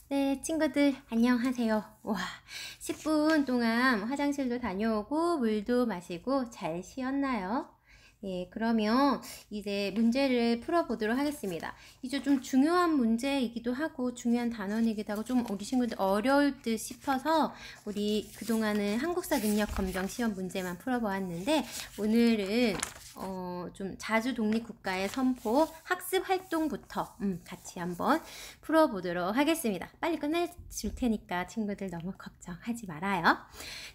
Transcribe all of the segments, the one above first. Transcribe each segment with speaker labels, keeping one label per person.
Speaker 1: 네, 친구들 안녕하세요. 와, 10분 동안 화장실도 다녀오고 물도 마시고 잘 쉬었나요? 예, 그러면 이제 문제를 풀어보도록 하겠습니다. 이제 좀 중요한 문제이기도 하고 중요한 단원이기도 하고 좀 우리 친구들 어려울 듯 싶어서 우리 그동안은 한국사 능력 검정 시험 문제만 풀어보았는데 오늘은 좀 자주 독립국가의 선포 학습 활동부터 같이 한번 풀어보도록 하겠습니다. 빨리 끝내줄 테니까 친구들 너무 걱정하지 말아요.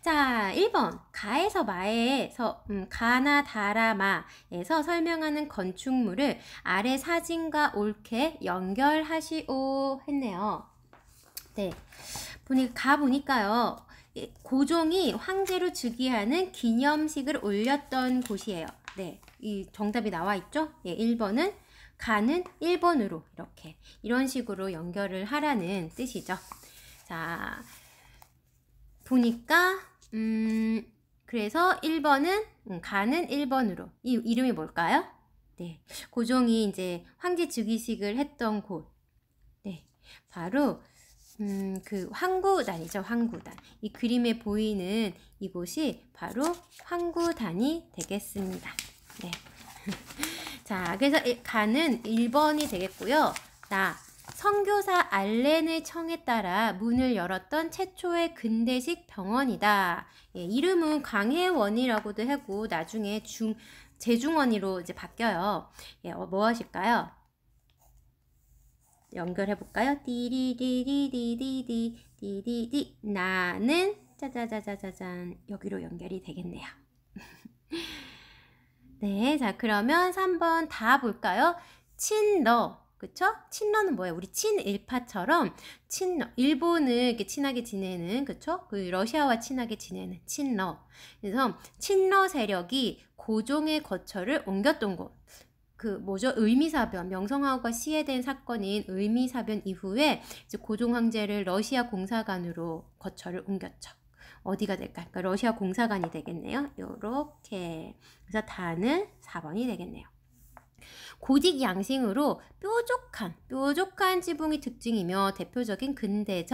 Speaker 1: 자, 1번 가에서 마에서 가나 다라 마에서 설명하는 건축물을 아래 사진과 옳게 연결하시오 했네요. 네, 보니까요. 고종이 황제로 즉위하는 기념식을 올렸던 곳이에요. 네, 이 정답이 나와 있죠? 예, 1번은 가는 1번으로 이렇게 이런 식으로 연결을 하라는 뜻이죠. 자, 보니까 그래서 1번은 가는 1번으로 이 이름이 뭘까요? 네, 고종이 이제 황제 즉위식을 했던 곳. 네, 바로 그 황구단이죠. 황구단. 이 그림에 보이는 이곳이 바로 황구단이 되겠습니다. 네. 자, 그래서 가는 1번이 되겠고요. 선교사 알렌의 청에 따라 문을 열었던 최초의 근대식 병원이다. 예, 이름은 광해원이라고도 하고 나중에 제중원이로 이제 바뀌어요. 예, 뭐 하실까요? 연결해 볼까요? 띠리리리리리리리리 나는 짜자자자자잔 여기로 연결이 되겠네요. 네, 자 그러면 3번 다 볼까요? 친러, 그쵸? 친러는 뭐예요? 우리 친일파처럼 친러, 일본을 이렇게 친하게 지내는, 그쵸? 그 러시아와 친하게 지내는 친러. 그래서 친러 세력이 고종의 거처를 옮겼던 곳. 그 뭐죠? 을미사변, 명성황후가 시해된 사건인 을미사변 이후에 이제 고종 황제를 러시아 공사관으로 거처를 옮겼죠. 어디가 될까요? 그러니까 러시아 공사관이 되겠네요. 요렇게. 그래서 다는 4번이 되겠네요. 고딕 양식으로 뾰족한 지붕이 특징이며 대표적인 근대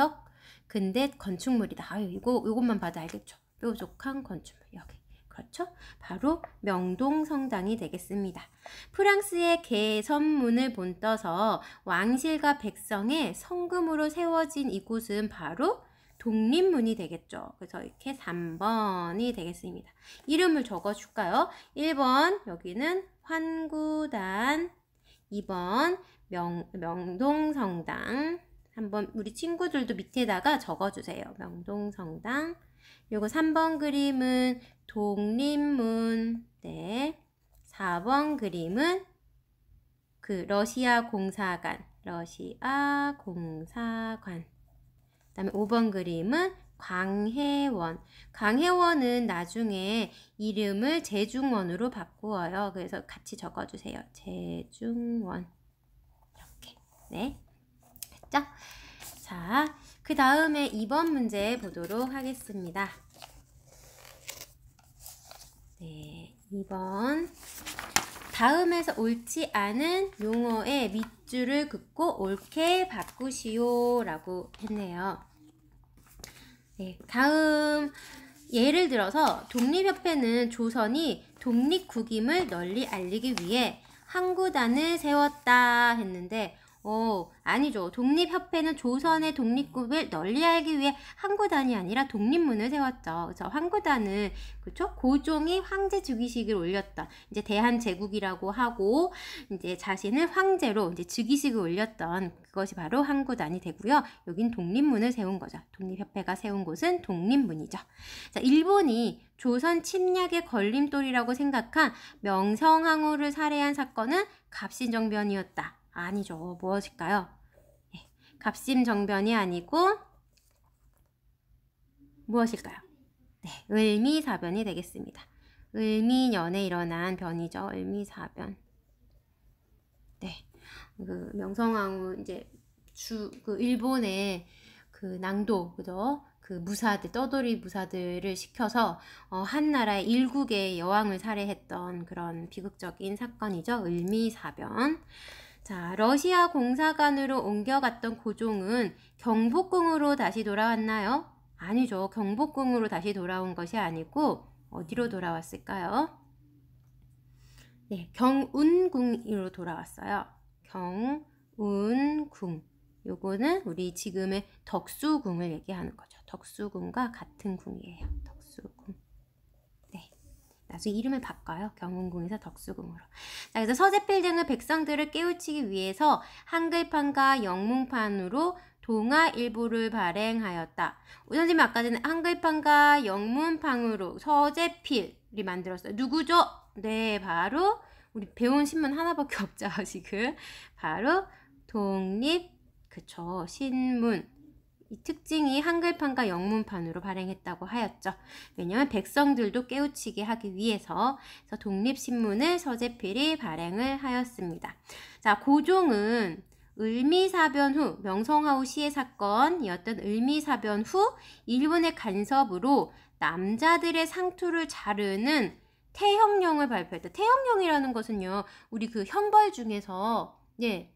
Speaker 1: 건축물이다. 요것만 봐도 알겠죠? 뾰족한 건축물. 여기. 그렇죠? 바로 명동성당이 되겠습니다. 프랑스의 개선문을 본떠서 왕실과 백성의 성금으로 세워진 이곳은 바로 독립문이 되겠죠. 그래서 이렇게 3번이 되겠습니다. 이름을 적어줄까요? 1번 여기는 환구단, 2번 명동성당. 한번 우리 친구들도 밑에다가 적어주세요. 명동성당. 그리고 3번 그림은 독립문. 네. 4번 그림은 그 러시아 공사관. 그다음에 5번 그림은 광해원. 광해원은 나중에 이름을 제중원으로 바꾸어요. 그래서 같이 적어주세요. 제중원. 이렇게. 네. 됐죠? 자, 그 다음에 2번 문제 보도록 하겠습니다. 네, 2번. 다음에서 옳지 않은 용어의 밑줄을 긋고 옳게 바꾸시오 라고 했네요. 네, 다음 예를 들어서 독립협회는 조선이 독립국임을 널리 알리기 위해 항구단을 세웠다 했는데 아니죠. 독립협회는 조선의 독립국을 널리 알기 위해 항구단이 아니라 독립문을 세웠죠. 그래서 항구단은 그렇죠? 고종이 황제 즉위식을 올렸던 이제 대한제국이라고 하고 이제 자신을 황제로 이제 즉위식을 올렸던 그것이 바로 항구단이 되고요. 여긴 독립문을 세운 거죠. 독립협회가 세운 곳은 독립문이죠. 자, 일본이 조선 침략의 걸림돌이라고 생각한 명성황후를 살해한 사건은 갑신정변이었다. 아니죠. 무엇일까요? 네, 갑신정변이 아니고 무엇일까요? 네, 을미사변이 되겠습니다. 을미년에 일어난 변이죠. 을미사변. 네, 그 명성황후 이제 그 일본의 그 낭도, 그죠? 그 무사들, 떠돌이 무사들을 시켜서 한 나라의 일국의 여왕을 살해했던 그런 비극적인 사건이죠. 을미사변. 자, 러시아 공사관으로 옮겨갔던 고종은 경복궁으로 다시 돌아왔나요? 아니죠. 경복궁으로 다시 돌아온 것이 아니고 어디로 돌아왔을까요? 네, 경운궁으로 돌아왔어요. 경운궁. 요거는 우리 지금의 덕수궁을 얘기하는 거죠. 덕수궁과 같은 궁이에요. 덕수궁. 네. 나중에 이름을 바꿔요. 경운궁에서 덕수궁으로. 자, 그래서 서재필 등은 백성들을 깨우치기 위해서 한글판과 영문판으로 동화 일부를 발행하였다. 선생님 아까 전에 한글판과 영문판으로 서재필이 만들었어요. 누구죠? 네, 바로 우리 배운 신문 하나밖에 없죠, 지금. 바로 독립, 그쵸, 신문. 이 특징이 한글판과 영문판으로 발행했다고 하였죠. 왜냐하면 백성들도 깨우치게 하기 위해서 독립신문을 서재필이 발행을 하였습니다. 자, 고종은 을미사변 후, 명성황후 시해 사건이었던 을미사변 후 일본의 간섭으로 남자들의 상투를 자르는 태형령을 발표했다. 태형령이라는 것은요, 우리 그 형벌 중에서, 예,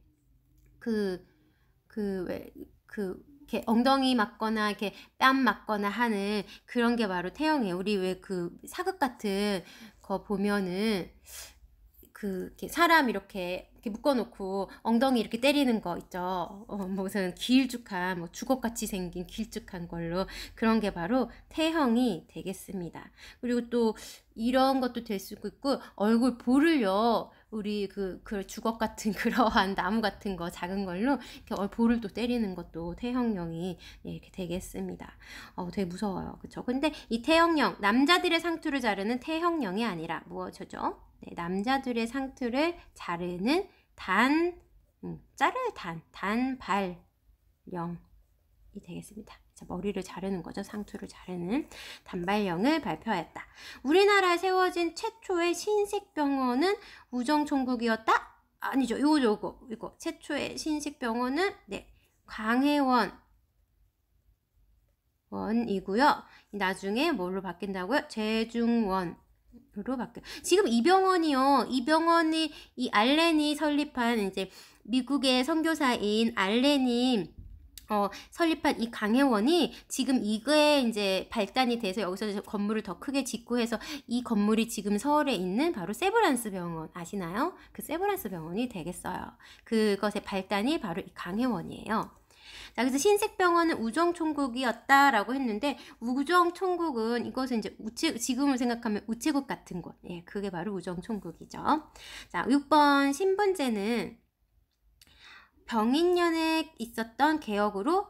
Speaker 1: 이렇게 엉덩이 맞거나, 이렇게 뺨 맞거나 하는 그런 게 바로 태형이에요. 우리 왜 그 사극 같은 거 보면은, 이렇게 사람 이렇게 묶어놓고 엉덩이 이렇게 때리는 거 있죠. 무슨 길쭉한, 뭐 주걱같이 생긴 길쭉한 걸로 그런 게 바로 태형이 되겠습니다. 그리고 또 이런 것도 될 수 있고 얼굴 볼을요. 우리 그 주걱 같은 그러한 나무 같은 거 작은 걸로 이렇게 볼을 또 때리는 것도 태형령이 이렇게 되겠습니다. 되게 무서워요. 그쵸? 근데 이 태형령, 남자들의 상투를 자르는 태형령이 아니라 무엇이죠? 네, 남자들의 상투를 자르는 단발령이 되겠습니다. 자, 머리를 자르는 거죠. 상투를 자르는 단발령을 발표하였다. 우리나라에 세워진 최초의 신식병원은 우정총국이었다? 아니죠. 이거. 최초의 신식병원은, 네, 광해원 원이고요. 나중에 뭘로 바뀐다고요? 제중원. 으로 바뀌어요. 지금 이 병원이요. 이 병원이 이 알렌이 설립한 이제 미국의 선교사인 알렌이 설립한 이 강혜원이 지금 이거에 이제 발단이 돼서 여기서 건물을 더 크게 짓고 해서 이 건물이 지금 서울에 있는 바로 세브란스 병원 아시나요? 그 세브란스 병원이 되겠어요. 그것의 발단이 바로 이 강혜원이에요. 자, 그래서 신식병원은 우정총국이었다라고 했는데 우정총국은 이것은 이제 지금을 생각하면 우체국 같은 곳. 예, 그게 바로 우정총국이죠. 자, 6번 신분제는 병인년에 있었던 개혁으로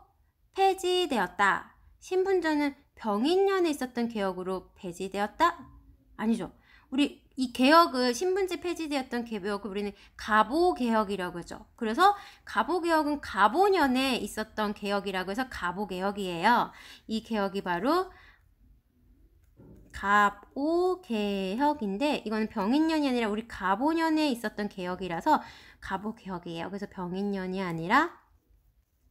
Speaker 1: 폐지되었다. 신분제는 병인년에 있었던 개혁으로 폐지되었다? 아니죠. 우리 이 개혁을 신분제 폐지되었던 개혁을 우리는 갑오개혁이라고 하죠. 그래서 갑오개혁은 갑오년에 있었던 개혁이라고 해서 갑오개혁이에요. 이 개혁이 바로 갑오개혁인데 이거는 병인년이 아니라 우리 갑오년에 있었던 개혁이라서 갑오개혁이에요. 그래서 병인년이 아니라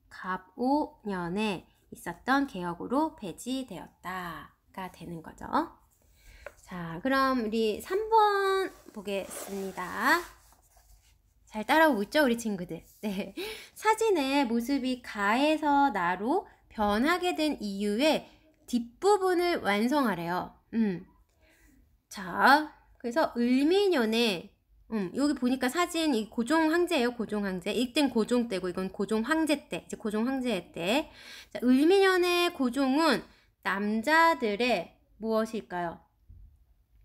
Speaker 1: 갑오년에 있었던 개혁으로 폐지되었다가 되는 거죠. 자, 그럼 우리 3번 보겠습니다. 잘 따라오고 있죠, 우리 친구들? 네. 사진의 모습이 가에서 나로 변하게 된 이유의 뒷부분을 완성하래요. 자, 그래서 을미년에 여기 보니까 사진 이 고종 황제예요. 고종 황제. 이땐 고종 때고 이건 고종 황제 때. 이제 고종 황제 때. 자, 을미년의 고종은 남자들의 무엇일까요?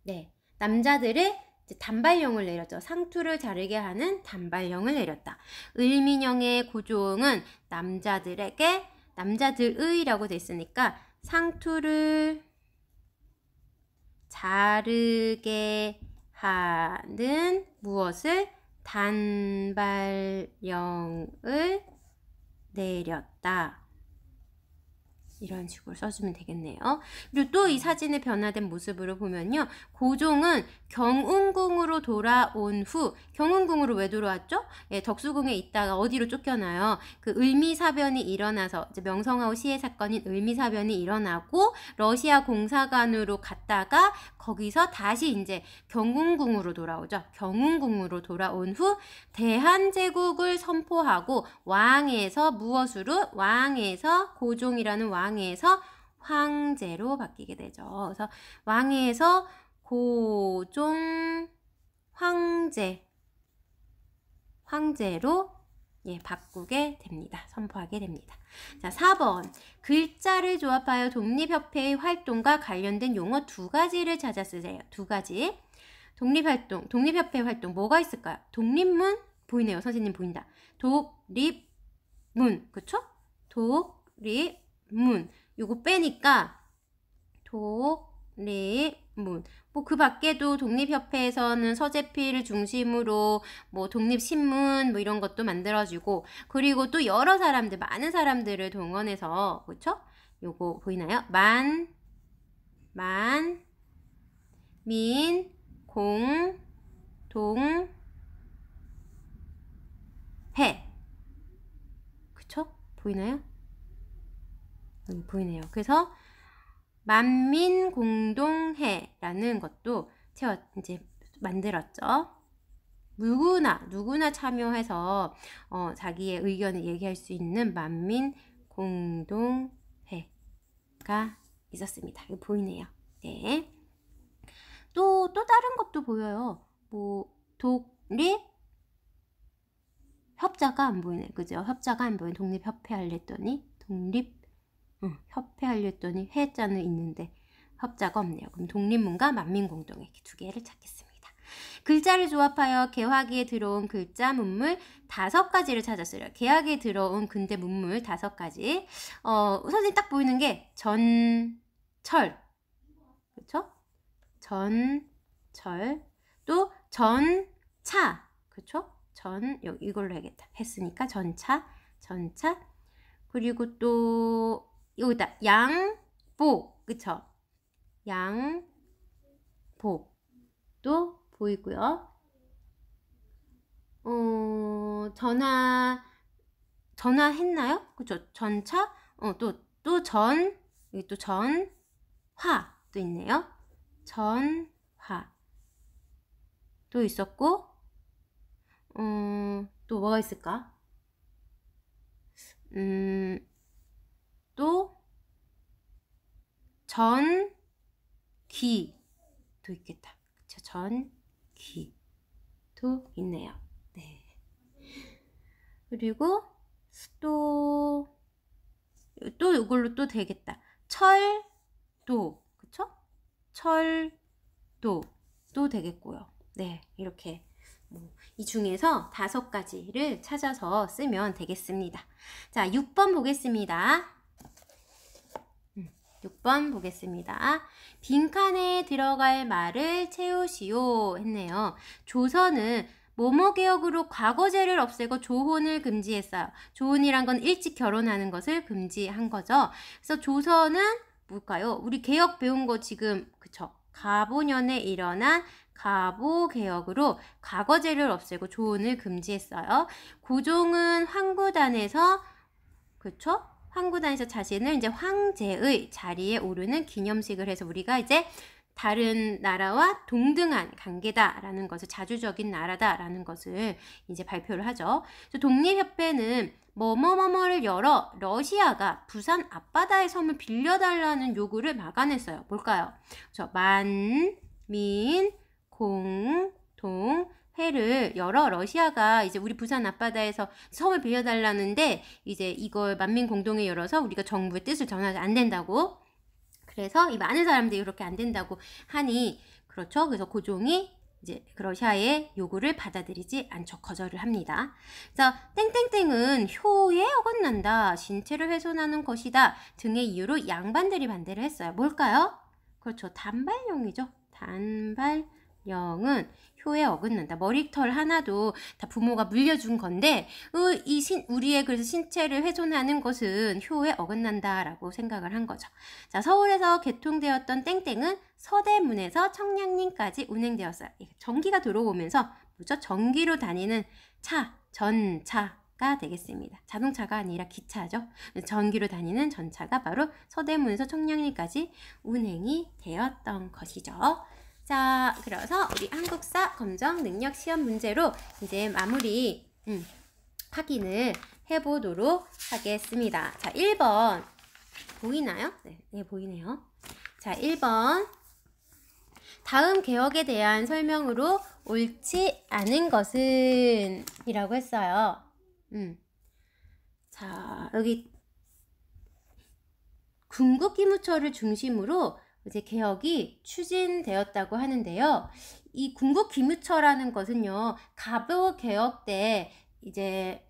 Speaker 1: 네, 남자들의 단발령을 내렸죠. 상투를 자르게 하는 단발령을 내렸다. 을민영의 고종은 남자들의라고 됐으니까 상투를 자르게 하는 무엇을? 단발령을 내렸다. 이런 식으로 써주면 되겠네요. 그리고 또 이 사진의 변화된 모습으로 보면요. 고종은 경운궁으로 돌아온 후, 경운궁으로 왜 돌아왔죠? 예, 덕수궁에 있다가 어디로 쫓겨나요? 그 을미사변이 일어나서, 이제 명성황후 시해 사건인 을미사변이 일어나고 러시아 공사관으로 갔다가 거기서 다시 이제 경운궁으로 돌아오죠. 경운궁으로 돌아온 후 대한제국을 선포하고 왕에서 무엇으로? 왕에서 고종이라는 왕에서 황제로 바뀌게 되죠. 그래서 왕에서 고종 황제로 바꾸게 됩니다. 선포하게 됩니다. 자, 4번. 글자를 조합하여 독립협회의 활동과 관련된 용어 2가지를 찾아 쓰세요. 2가지. 독립협회 활동 뭐가 있을까요? 독립문 보이네요. 선생님 보인다. 독립문, 그쵸? 독립문. 요거 빼니까 독립문. 뭐 그 밖에도 독립협회에서는 서재필 중심으로 뭐 독립신문 뭐 이런 것도 만들어주고, 그리고 또 여러 사람들, 많은 사람들을 동원해서, 그쵸? 요거 보이나요? 민, 공, 동, 해. 그쵸? 보이나요? 여기 보이네요. 그래서 만민공동회라는 것도 이제 만들었죠. 누구나 참여해서 자기의 의견을 얘기할 수 있는 만민공동회가 있었습니다. 이거 보이네요. 네. 또 다른 것도 보여요. 뭐 독립 협자가 안 보이네. 그죠? 협자가 안 보이네. 독립협회 하려 했더니 협회 하려 했더니 회자는 있는데 협자가 없네요. 그럼 독립문과 만민공동 이렇게 2개를 찾겠습니다. 글자를 조합하여 개화기에 들어온 글자 문물 5가지를 찾았어요. 개화기에 들어온 근대 문물 5가지. 선생님 딱 보이는 게 전철, 그렇죠? 전철, 또 전차, 그렇죠? 이걸로 해야겠다. 했으니까 전차. 그리고 또 여기다 양복, 그쵸? 양복도 보이고요. 전화했나요? 그쵸? 전차, 여기 또 전화도 있네요. 전화도 있었고, 또 뭐가 있을까? 또 전기도 있겠다. 그쵸? 전기도 있네요. 네. 그리고 또 이걸로 또 되겠다. 철도, 그쵸? 철도도 되겠고요. 네, 이렇게 이 중에서 5가지를 찾아서 쓰면 되겠습니다. 자, 6번 보겠습니다. 6번 보겠습니다. 빈칸에 들어갈 말을 채우시오 했네요. 조선은 뭐뭐 개혁으로 과거제를 없애고 조혼을 금지했어요. 조혼이란 건 일찍 결혼하는 것을 금지한 거죠. 그래서 조선은 뭘까요? 우리 개혁 배운 거 지금, 그쵸? 가보년에 일어난 가보개혁으로 과거제를 없애고 조혼을 금지했어요. 고종은 황구단에서, 그쵸? 황구단에서 자신을 이제 황제의 자리에 오르는 기념식을 해서 우리가 이제 다른 나라와 동등한 관계다라는 것을, 자주적인 나라다라는 것을 이제 발표를 하죠. 독립협회는 뭐뭐뭐뭐를 열어 러시아가 부산 앞바다의 섬을 빌려달라는 요구를 막아냈어요. 뭘까요? 만민공동회를 열어 러시아가 이제 우리 부산 앞바다에서 섬을 빌려달라는데, 이제 이걸 만민공동회 열어서 우리가 정부의 뜻을 전하지 안 된다고. 그래서 이 많은 사람들이 그렇게 안 된다고 하니, 그렇죠? 그래서 고종이 이제 러시아의 요구를 받아들이지 않죠. 거절을 합니다. 자, 땡땡땡은 효에 어긋난다, 신체를 훼손하는 것이다 등의 이유로 양반들이 반대를 했어요. 뭘까요? 그렇죠. 단발령이죠. 단발령. 영은 효에 어긋난다. 머리털 하나도 다 부모가 물려준 건데 우리의 그래서 신체를 훼손하는 것은 효에 어긋난다라고 생각을 한 거죠. 자, 서울에서 개통되었던 땡땡은 서대문에서 청량리까지 운행되었어요. 전기가 들어오면서 뭐죠? 전기로 다니는 차, 전차가 되겠습니다. 자동차가 아니라 기차죠. 전기로 다니는 전차가 바로 서대문에서 청량리까지 운행이 되었던 것이죠. 자, 그래서 우리 한국사 검정 능력 시험 문제로 이제 마무리 확인을 해보도록 하겠습니다. 자, 1번 보이나요? 네, 보이네요. 자, 1번 다음 개혁에 대한 설명으로 옳지 않은 것은 이라고 했어요. 자, 여기 궁극기무처를 중심으로 이제 개혁이 추진되었다고 하는데요. 이 궁극기무처라는 것은요, 갑오 개혁 때 이제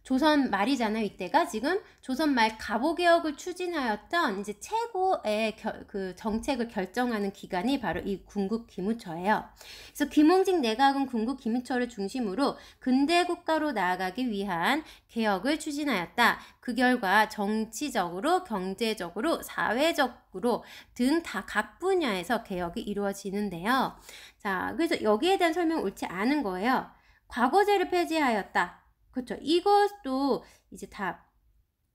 Speaker 1: 조선 말이잖아요. 이때가 지금 조선 말 갑오 개혁을 추진하였던 이제 최고의 그 정책을 결정하는 기관이 바로 이 궁극기무처예요. 그래서 김홍직 내각은 궁극기무처를 중심으로 근대 국가로 나아가기 위한 개혁을 추진하였다. 그 결과 정치적으로, 경제적으로, 사회적으로 등 다 각 분야에서 개혁이 이루어지는데요. 자, 그래서 여기에 대한 설명은 옳지 않은 거예요. 과거제를 폐지하였다. 그렇죠. 이것도 이제 다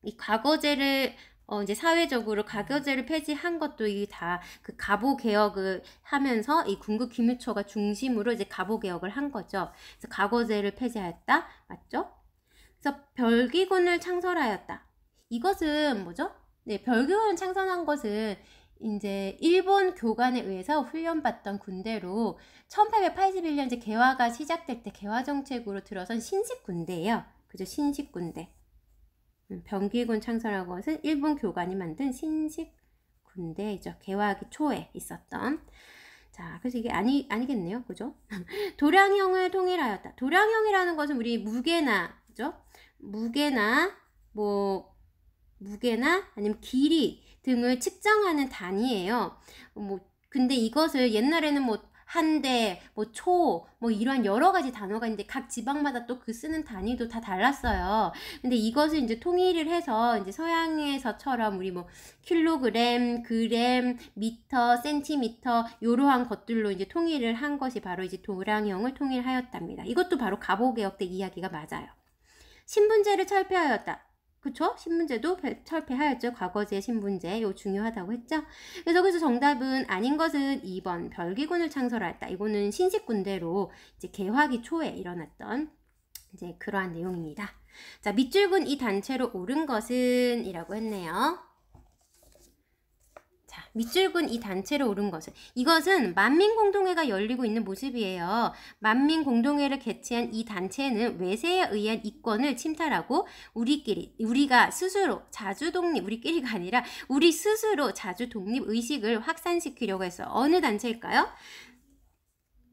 Speaker 1: 이 과거제를 이제 사회적으로 과거제를 폐지한 것도 이 다 그 갑오 개혁을 하면서 이 궁극기무처가 중심으로 이제 갑오 개혁을 한 거죠. 그래서 과거제를 폐지하였다. 맞죠? 그래서 별기군을 창설하였다. 이것은 뭐죠? 네, 별기군을 창설한 것은 이제 일본 교관에 의해서 훈련받던 군대로 1881년 이제 개화가 시작될 때 개화 정책으로 들어선 신식 군대예요. 그죠? 신식 군대. 병기군 창설한 것은 일본 교관이 만든 신식 군대이죠. 개화기 초에 있었던. 자, 그래서 이게 아니겠네요. 그죠? 도량형을 통일하였다. 도량형이라는 것은 우리 무게나, 그죠? 무게나 아니면 길이 등을 측정하는 단위예요. 근데 이것을 옛날에는 한 대, 초, 이러한 여러 가지 단어가 있는데 각 지방마다 또 그 쓰는 단위도 다 달랐어요. 근데 이것을 이제 통일을 해서 이제 서양에서처럼 우리 킬로그램, 그램, 미터, 센티미터 이러한 것들로 이제 통일을 한 것이 바로 이제 도량형을 통일하였답니다. 이것도 바로 갑오개혁 때 이야기가 맞아요. 신분제를 철폐하였다. 그쵸? 신분제도 철폐하였죠. 과거제 신분제. 이거 중요하다고 했죠. 그래서 정답은 아닌 것은 2번 별기군을 창설하였다. 이거는 신식군대로 이제 개화기 초에 일어났던 이제 그러한 내용입니다. 자, 밑줄근 이 단체로 옳은 것은 이라고 했네요. 자, 밑줄근 이 단체로 옳은 것은 이것은 만민공동회가 열리고 있는 모습이에요. 만민공동회를 개최한 이 단체는 외세에 의한 이권을 침탈하고 우리가 스스로 자주독립, 우리끼리가 아니라 우리 스스로 자주독립 의식을 확산시키려고 했어요. 어느 단체일까요?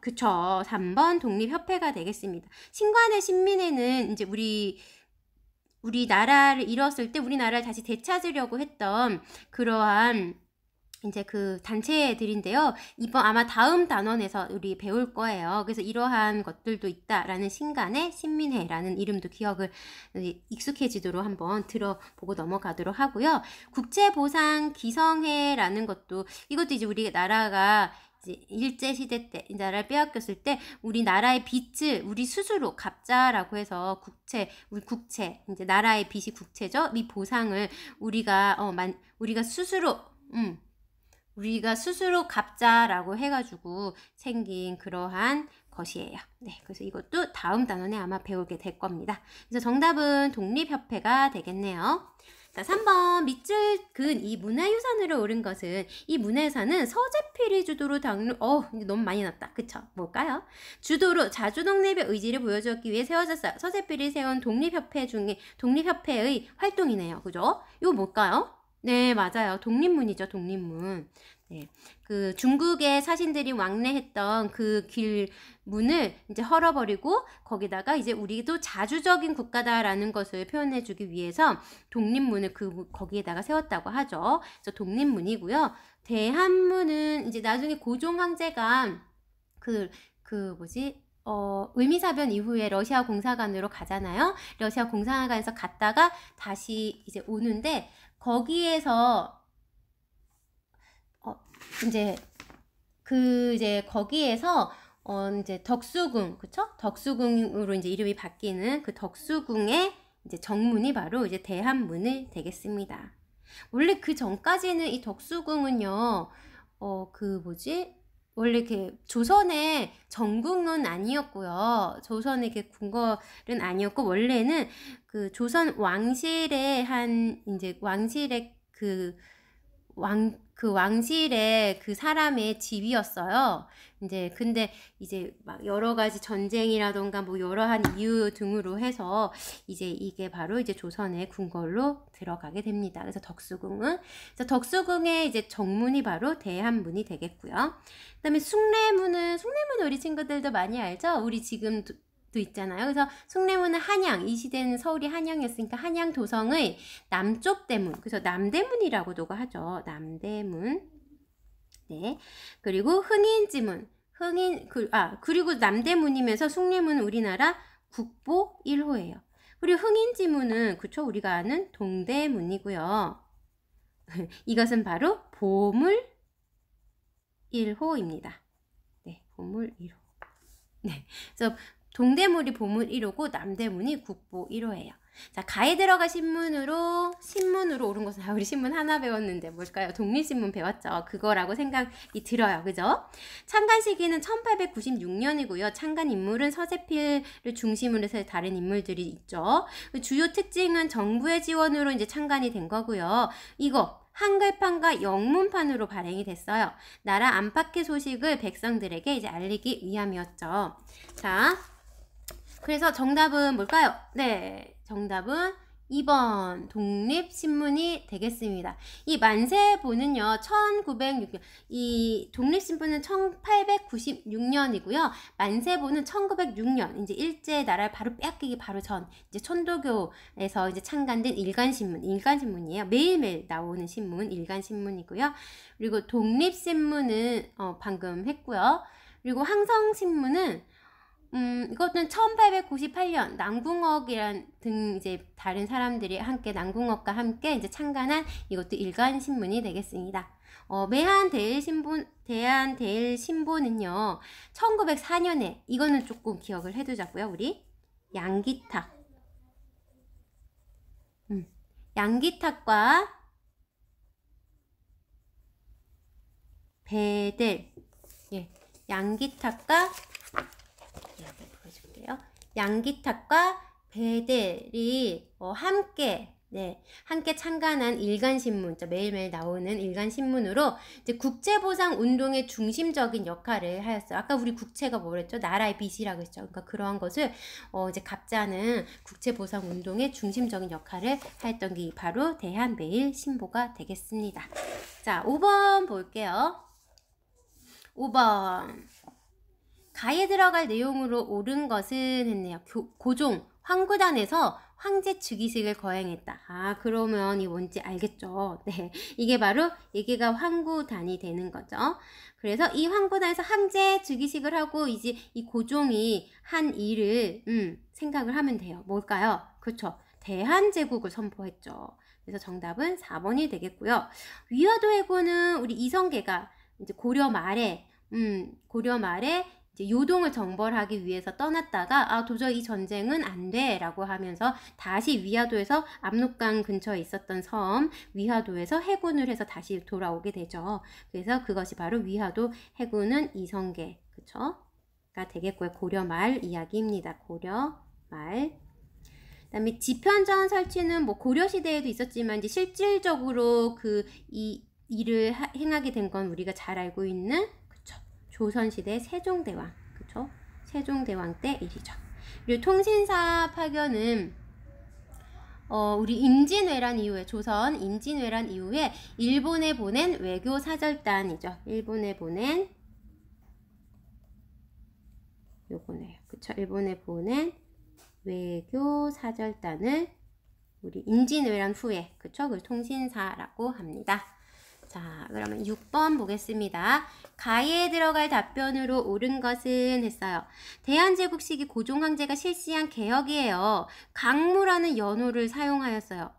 Speaker 1: 그쵸. 3번 독립협회가 되겠습니다. 신관의 신민회는 이제 우리 나라를 잃었을 때 우리나라를 다시 되찾으려고 했던 그러한 이제 그 단체들인데요. 이번 아마 다음 단원에서 우리 배울 거예요. 그래서 이러한 것들도 있다라는 신간의 신민회라는 이름도 기억을 익숙해지도록 한번 들어보고 넘어가도록 하고요. 국제보상 기성회라는 것도 이것도 이제 우리 나라가 이제 일제시대 때 나라를 빼앗겼을 때 우리나라의 빚을 우리 스스로 갚자라고 해서 우리 국채 이제 나라의 빚이 국채죠. 이 보상을 우리가 스스로 갚자라고 해가지고 생긴 그러한 것이에요. 네, 그래서 이것도 다음 단원에 아마 배우게 될 겁니다. 그래서 정답은 독립협회가 되겠네요. 자, 3번 밑줄근 이 문화유산으로 옳은 것은 이 문화유산은 서재필이 주도로 이제 너무 많이 났다. 그쵸? 뭘까요? 주도로 자주독립의 의지를 보여주기 위해 세워졌어요. 서재필이 세운 독립협회의 활동이네요. 그죠? 이거 뭘까요? 네, 맞아요. 독립문이죠, 독립문. 네, 그 중국의 사신들이 왕래했던 그 길문을 이제 헐어버리고 거기다가 이제 우리도 자주적인 국가다라는 것을 표현해주기 위해서 독립문을 거기에다가 세웠다고 하죠. 그래서 독립문이고요. 대한문은 이제 나중에 고종 황제가 뭐지? 을미사변 이후에 러시아 공사관으로 가잖아요. 러시아 공사관에서 갔다가 다시 이제 오는데, 거기에서 이제 거기에서 이제 덕수궁, 그쵸? 덕수궁으로 이제 이름이 바뀌는 그 덕수궁의 이제 정문이 바로 이제 대한문이 되겠습니다. 원래 그 전까지는 이 덕수궁은요, 원래 이렇게 조선의 정궁은 아니었고요. 조선의 이렇게 궁궐은 아니었고, 원래는 그 조선 왕실의 이제 왕실의 왕실의 그 사람의 집이었어요. 이제 근데 이제 막 여러 가지 전쟁이라던가 뭐 여러한 이유 등으로 해서 이제 이게 바로 이제 조선의 궁궐로 들어가게 됩니다. 그래서 덕수궁의 이제 정문이 바로 대한문이 되겠고요. 그다음에 숭례문은 우리 친구들도 많이 알죠? 우리 지금 도 있잖아요. 그래서 숭례문은 한양, 이 시대는 서울이 한양이었으니까 한양 도성의 남쪽 대문, 그래서 남대문이라고도 하죠. 남대문. 네. 그리고 흥인지문, 그리고 남대문이면서 숭례문은 우리나라 국보 1호예요. 그리고 흥인지문은 그쵸, 우리가 아는 동대문이고요. 이것은 바로 보물 1호입니다. 네, 보물 1호. 네. 그래서 동대문이 보물 1호고 남대문이 국보 1호예요. 자, 가에 들어가 신문으로 옳은 것은 우리 신문 하나 배웠는데 뭘까요? 독립신문 배웠죠. 그거라고 생각이 들어요. 그죠? 창간 시기는 1896년이고요. 창간 인물은 서재필을 중심으로 해서 다른 인물들이 있죠. 주요 특징은 정부의 지원으로 이제 창간이 된 거고요. 이거 한글판과 영문판으로 발행이 됐어요. 나라 안팎의 소식을 백성들에게 이제 알리기 위함이었죠. 자, 그래서 정답은 뭘까요? 네, 정답은 2번 독립신문이 되겠습니다. 이 만세보는요 1906년, 이 독립신문은 1896년이고요 만세보는 1906년, 이제 일제 나라를 바로 빼앗기기 바로 전 이제 천도교에서 이제 창간된 일간신문이에요. 매일매일 나오는 신문, 일간신문이고요. 그리고 독립신문은 방금 했고요. 그리고 항성신문은 이것은 1898년 남궁옥이란 등 이제 다른 사람들이 함께 남궁옥과 함께 이제 창간한 이것도 일간신문이 되겠습니다. 대한대일신보는요 1904년에 이거는 조금 기억을 해두자고요. 우리 양기탁과 배들, 예, 양기탁과 배들이 함께 창간한 일간신문, 매일매일 나오는 일간신문으로 이제 국제보상 운동의 중심적인 역할을 하였어요. 아까 우리 국채가 뭐랬죠? 나라의 빚이라고 했죠. 그러니까 그러한 것을 이제 갚자는 국제보상 운동의 중심적인 역할을 하였던 게 바로 대한매일신보가 되겠습니다. 자, 5번 볼게요. 5번. 가에 들어갈 내용으로 옳은 것은 했네요. 고종, 황구단에서 황제 즉위식을 거행했다. 아, 그러면 이 뭔지 알겠죠? 네, 이게 바로 여기가 황구단이 되는 거죠. 그래서 이 황구단에서 황제 즉위식을 하고 이제 이 고종이 한 일을 생각을 하면 돼요. 뭘까요? 그렇죠. 대한제국을 선포했죠. 그래서 정답은 4번이 되겠고요. 위화도 해군은 우리 이성계가 이제 고려 말에 이제 요동을 정벌하기 위해서 떠났다가 도저히 이 전쟁은 안 돼 라고 하면서 다시 위화도에서 압록강 근처에 있었던 섬 위화도에서 해군을 해서 다시 돌아오게 되죠. 그래서 그것이 바로 위화도 해군은 이성계, 그쵸?가 되겠고요. 고려말 이야기입니다. 고려말. 그다음에 지편전 설치는 뭐 고려시대에도 있었지만 이제 실질적으로 이 일을 행하게 된 건 우리가 잘 알고 있는 조선시대 세종대왕, 그쵸? 세종대왕 때 일이죠. 그리고 통신사 파견은 우리 임진왜란 이후에, 조선 임진왜란 이후에 일본에 보낸 외교 사절단이죠. 일본에 보낸 요거네요. 그쵸? 일본에 보낸 외교 사절단을 우리 임진왜란 후에, 그쵸? 그 통신사라고 합니다. 자, 그러면 6번 보겠습니다. 가에 들어갈 답변으로 옳은 것은 했어요. 대한제국 시기 고종황제가 실시한 개혁이에요. 강무라는 연호를 사용하였어요.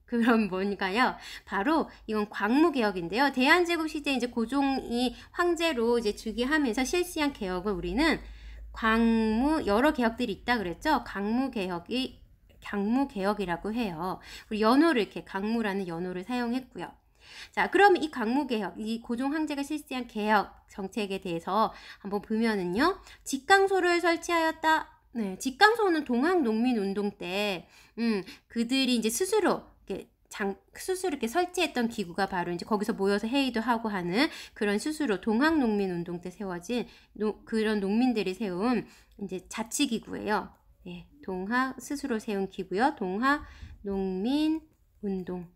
Speaker 1: 그럼 뭔가요? 바로 이건 광무개혁인데요. 대한제국 시대 이제 고종이 황제로 이제 즉위하면서 실시한 개혁을 우리는 여러 개혁들이 있다 그랬죠? 강무개혁이라고 해요. 우리 연호를 이렇게 강무라는 연호를 사용했고요. 자, 그럼 이 강무개혁, 이 고종 황제가 실시한 개혁 정책에 대해서 한번 보면은요. 직강소를 설치하였다. 네, 직강소는 동학농민운동 때, 그들이 이제 스스로 이렇게 설치했던 기구가 바로 이제 거기서 모여서 회의도 하고 하는 그런 스스로 동학농민운동 때 세워진 그런 농민들이 세운 이제 자치기구예요. 네, 스스로 세운 기구요. 동학농민운동.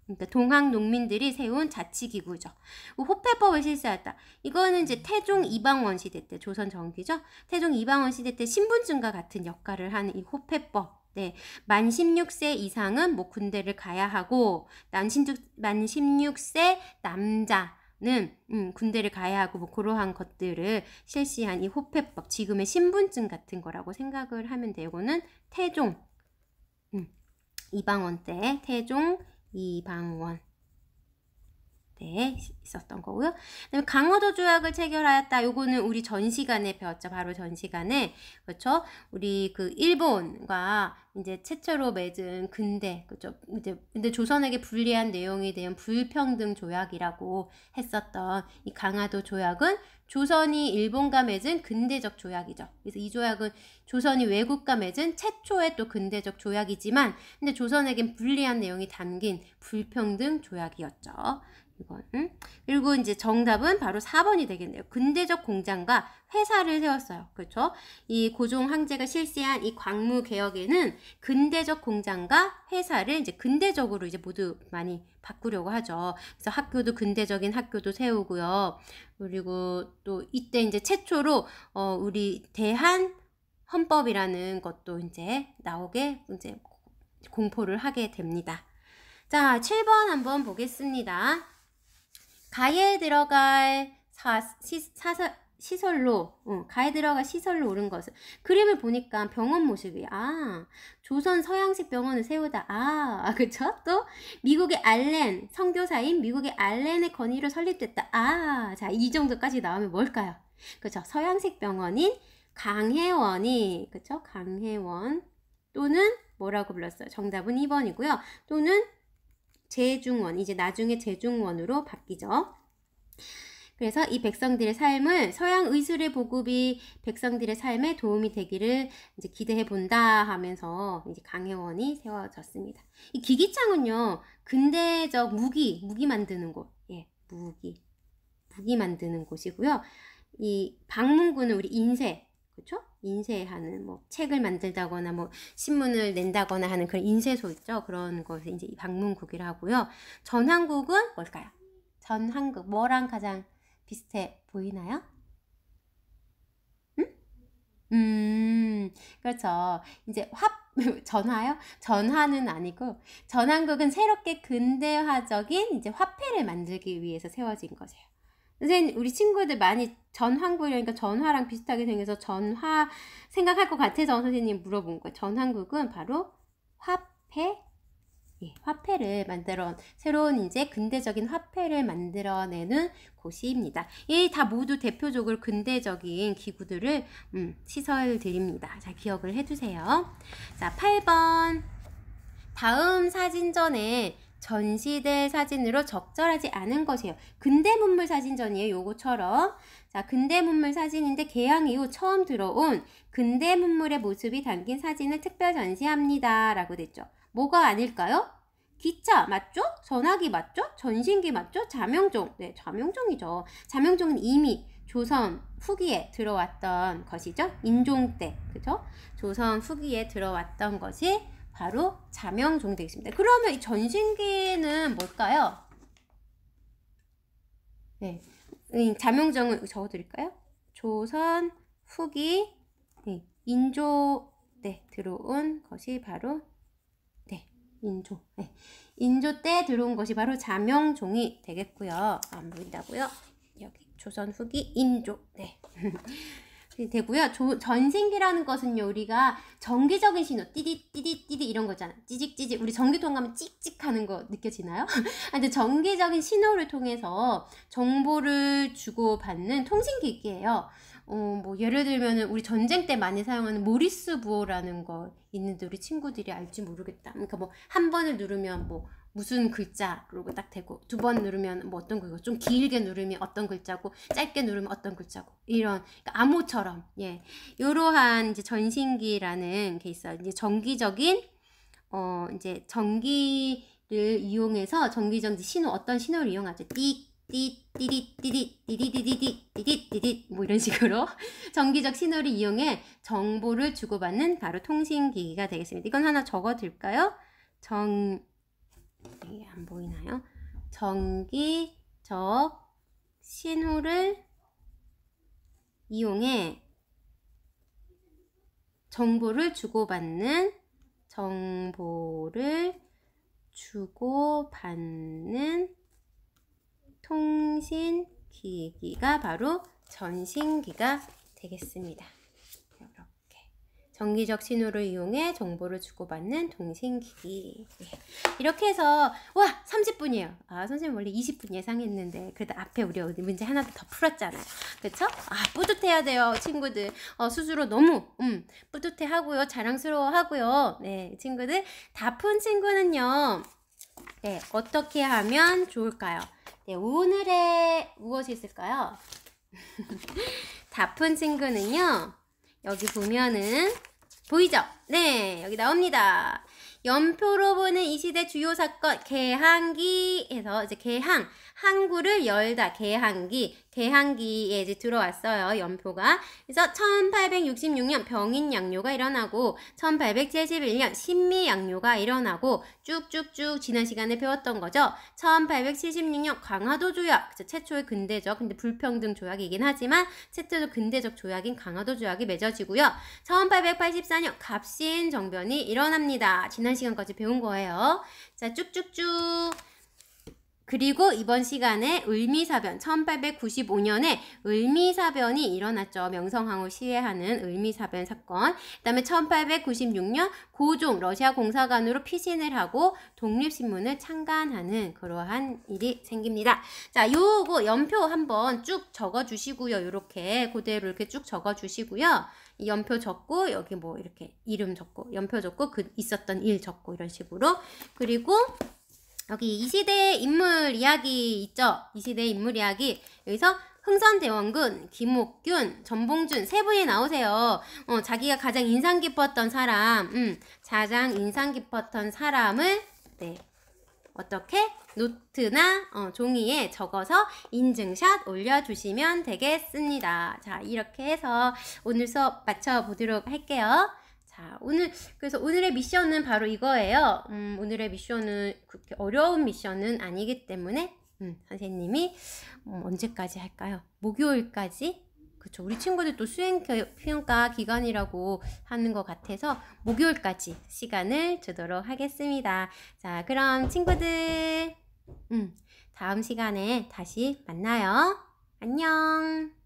Speaker 1: 그러니까 동학농민들이 세운 자치기구죠. 호패법을 실시했다. 이거는 이제 태종 이방원 시대 때 조선 전기죠. 태종 이방원 시대 때 신분증과 같은 역할을 하는 이 호패법. 네, 만 16세 이상은 뭐 군대를 가야 하고 만 16세 남자는 군대를 가야 하고 뭐 그러한 것들을 실시한 이 호패법. 지금의 신분증 같은 거라고 생각을 하면 돼요. 이거는 태종 이방원 때 태종 이방원 때 있었던 거고요. 그다음에 강허도 조약을 체결하였다. 요거는 우리 전 시간에 배웠죠. 바로 전 시간에. 그렇죠? 우리 그 일본과 이제 최초로 맺은 그렇죠? 이제 근데 조선에게 불리한 내용에 대한 불평등 조약이라고 했었던 이 강화도 조약은 조선이 일본과 맺은 근대적 조약이죠. 그래서 이 조약은 조선이 외국과 맺은 최초의 또 근대적 조약이지만 근데 조선에겐 불리한 내용이 담긴 불평등 조약이었죠. 이건. 그리고 이제 정답은 바로 4번이 되겠네요. 근대적 공장과 회사를 세웠어요. 그렇죠? 이 고종 황제가 실시한 이 광무 개혁에는 근대적 공장과 회사를 이제 근대적으로 이제 모두 많이 바꾸려고 하죠. 그래서 학교도 근대적인 학교도 세우고요. 그리고 또 이때 이제 최초로 우리 대한 헌법이라는 것도 이제 나오게 이제 공포를 하게 됩니다. 자, 7번 한번 보겠습니다. 가에 들어갈 시설로 옳은 것은 그림을 보니까 병원 모습이 조선 서양식 병원을 세우다 그쵸? 또 미국의 알렌 선교사인 미국의 알렌의 건의로 설립됐다. 자, 이 정도까지 나오면 뭘까요? 그쵸? 서양식 병원인 강혜원이 그쵸? 강혜원 또는 뭐라고 불렀어요? 정답은 2번이고요. 또는 제중원, 이제 나중에 제중원으로 바뀌죠. 그래서 이 백성들의 삶을 서양 의술의 보급이 백성들의 삶에 도움이 되기를 이제 기대해 본다 하면서 이제 강혜원이 세워졌습니다. 이 기기창은요, 근대적 무기 만드는 곳, 무기 만드는 곳이고요. 이 방문구는 우리 인쇄, 그렇죠? 인쇄하는 뭐 책을 만들다거나 뭐 신문을 낸다거나 하는 그런 인쇄소 있죠. 그런 것을 이제 방문국이라 하고요. 전환국은 뭘까요? 전환국 뭐랑 가장 비슷해 보이나요? 그렇죠. 이제 전화요? 전화는 아니고 전환국은 새롭게 근대화적인 이제 화폐를 만들기 위해서 세워진 거죠. 선생님, 우리 친구들 많이 전환국이니까 전화랑 비슷하게 생겨서 전화 생각할 것 같아서 선생님 물어본 거예요. 전환국은 바로 화폐를 새로운 이제 근대적인 화폐를 만들어내는 곳입니다. 이 다 모두 대표적으로 근대적인 기구들을 시설들입니다. 잘 기억을 해두세요. 자, 8번. 다음 사진전에 전시될 사진으로 적절하지 않은 것이에요. 근대문물 사진전이에요. 요거처럼. 자, 근대문물 사진인데 개항 이후 처음 들어온 근대문물의 모습이 담긴 사진을 특별 전시합니다. 라고 됐죠. 뭐가 아닐까요? 기차 맞죠? 전화기 맞죠? 전신기 맞죠? 자명종. 네, 자명종이죠. 자명종은 이미 조선 후기에 들어왔던 것이죠. 인종 때. 그죠? 조선 후기에 들어왔던 것이 바로 자명종 되겠습니다. 그러면 이 전신기는 뭘까요? 네, 자명종을 적어드릴까요? 조선 후기 인조 때 들어온 것이 바로 인조. 네. 인조 때 들어온 것이 바로 자명종이 되겠고요. 안 보인다고요? 여기 조선 후기 인조. 네. 되고요. 전신기라는 것은요, 우리가 정기적인 신호, 띠디 띠디 띠디 이런 거잖아. 찌직찌직. 우리 전기통 가면 찍찍하는 거 느껴지나요? 근데 정기적인 신호를 통해서 정보를 주고받는 통신기기예요. 뭐 예를 들면은 우리 전쟁 때 많이 사용하는 모리스 부호라는 거 있는데 우리 친구들이 알지 모르겠다. 그러니까 뭐 한 번을 누르면 뭐 무슨 글자로 딱 되고, 두 번 누르면 뭐 어떤 글자, 좀 길게 누르면 어떤 글자고, 짧게 누르면 어떤 글자고, 이런, 그러니까 암호처럼, 예. 요러한 이제 전신기라는 게 있어요. 이제 정기적인, 이제 전기를 이용해서 정기적 신호, 어떤 신호를 이용하죠. 띠띠띠띠띠띠띠띠띠띠띠띠띠띠 뭐 이런 식으로 정기적 신호를 이용해 정보를 주고받는 바로 통신기기가 되겠습니다. 이건 하나 적어둘까요? 이게 안 보이나요? 정기적 신호를 이용해 정보를 주고받는 통신기기가 바로 전신기가 되겠습니다. 이렇게 정기적 신호를 이용해 정보를 주고받는 통신기기. 네. 이렇게 해서 와 30분이에요. 아 선생님 원래 20분 예상했는데 그래도 앞에 우리 문제 하나 더 풀었잖아요. 그쵸? 아 뿌듯해야 돼요 친구들. 스스로 너무 뿌듯해 하고요. 자랑스러워 하고요. 네 친구들 다 푼 친구는요. 네 어떻게 하면 좋을까요? 네 오늘의 무엇이 있을까요? 다 푼 친구는요. 여기 보면은 보이죠? 네 여기 나옵니다. 연표로 보는 이 시대 주요 사건 개항기에서 이제 항구를 열다 개항기에 이제 들어왔어요. 연표가. 그래서 1866년 병인양요가 일어나고 1871년 신미양요가 일어나고 쭉쭉쭉 지난 시간에 배웠던 거죠. 1876년 강화도 조약 최초의 근대적 근데 불평등 조약이긴 하지만 최초의 근대적 조약인 강화도 조약이 맺어지고요. 1884년 갑신정변이 일어납니다. 지난 시간까지 배운 거예요. 자 쭉쭉쭉 그리고 이번 시간에 을미사변 1895년에 을미사변이 일어났죠. 명성황후 시해하는 을미사변 사건. 그 다음에 1896년 고종 러시아 공사관으로 피신을 하고 독립신문을 창간하는 그러한 일이 생깁니다. 자, 요거 연표 한번 쭉 적어주시고요. 요렇게 그대로 이렇게 쭉 적어주시고요. 이 연표 적고 여기 뭐 이렇게 이름 적고 연표 적고 있었던 일 적고 이런 식으로 그리고 여기 이 시대의 인물 이야기 있죠? 이 시대의 인물 이야기. 여기서 흥선대원군, 김옥균, 전봉준 세 분이 나오세요. 자기가 가장 인상 깊었던 사람, 가장 인상 깊었던 사람을 네 어떻게 노트나 종이에 적어서 인증샷 올려주시면 되겠습니다. 자 이렇게 해서 오늘 수업 마쳐보도록 할게요. 자, 그래서 오늘의 미션은 바로 이거예요. 오늘의 미션은 그렇게 어려운 미션은 아니기 때문에, 선생님이, 언제까지 할까요? 목요일까지? 그쵸. 우리 친구들 또 수행평가 기간이라고 하는 것 같아서, 목요일까지 시간을 주도록 하겠습니다. 자, 그럼 친구들, 다음 시간에 다시 만나요. 안녕.